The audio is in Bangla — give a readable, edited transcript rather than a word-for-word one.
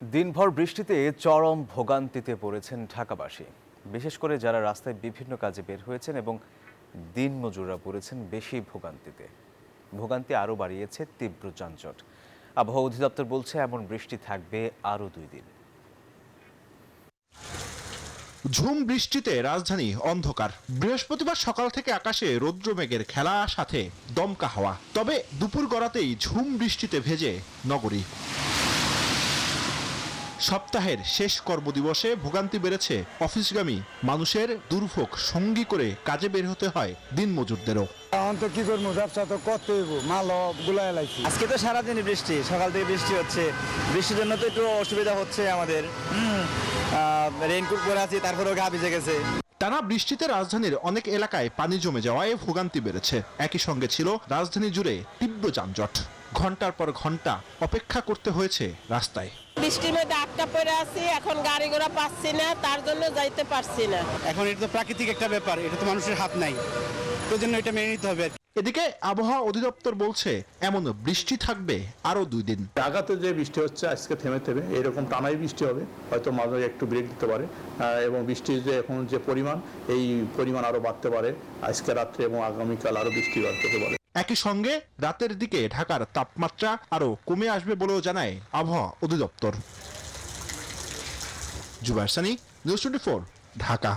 দিনভর বৃষ্টিতে চরম ভোগান্তিতে পড়েছেন ঢাকাবাসী। বিশেষ করে যারা রাস্তায় বিভিন্ন কাজে বের হয়েছেন এবং দিনমজুররা পড়েছেন বেশি ভোগান্তিতে। ভোগান্তি আরও বাড়িয়েছে তীব্র যানজট। আবহাওয়া অধিদপ্তর বলছে এমন বৃষ্টি থাকবে আরও 2 দিন। ঝুম বৃষ্টিতে রাজধানী অন্ধকার। বৃহস্পতিবার সকাল থেকে আকাশে রৌদ্র মেঘের খেলা, সাথে দমকা হাওয়া। তবে দুপুর গড়াতেই ঝুম বৃষ্টিতে ভেজে নগরী। সপ্তাহের শেষ কর্মদিবসে ভোগান্তি বেড়েছে অফিসগামী মানুষের। দুর্ভোগ সঙ্গী করে কাজে বের হতে হয় দিনমজুরদেরও। এখন তো কি করবো, ব্যবসা তো করতে হইব, মাল গুলাই লাইছি। আজকে তো সারাদিনই বৃষ্টি, সকাল থেকে বৃষ্টি হচ্ছে। বৃষ্টির জন্য তো একটু অসুবিধা হচ্ছে আমাদের। রেইনকোট পরে আছি, তারপরেও গা ভিজে গেছে। টানা বৃষ্টিতে রাজধানীর অনেক এলাকায় পানি জমে যাওয়ায় ভোগান্তি বেড়েছে। একই সঙ্গে ছিল রাজধানী জুড়ে তীব্র যানজট। ঘন্টার পর ঘন্টা অপেক্ষা করতে হয়েছে রাস্তায়। বৃষ্টির মধ্যে আটকা পড়ে আছি, এখন গাড়ি ঘোড়া পাচ্ছি না, তার জন্য যাইতে পারছি না। এখন এটা তো প্রাকৃতিক একটা ব্যাপার, এটা তো মানুষের হাত নাই, তো জন্য এটা মেনে নিতে হবে। এদিকে আবহাওয়া অধিদপ্তর বলছে এমন বৃষ্টি থাকবে আরো 2 দিন। ঢাকাতে যে বৃষ্টি হচ্ছে আজকে থেমে থেমে এরকম টানাই বৃষ্টি হবে, হয়তো মাঝে একটু ব্রেক দিতে পারে, এবং বৃষ্টির যে এখন যে পরিমাণ, এই পরিমাণ আরো বাড়তে পারে। আজকে রাত্রে এবং আগামীকাল আরো বৃষ্টি বাড়তে পারে। একই সঙ্গে রাতের দিকে ঢাকার তাপমাত্রা আরো কমে আসবে বলেও জানায় আবহাওয়া অধিদপ্তর। জুবাইর সানি, নিউজ 24, ঢাকা।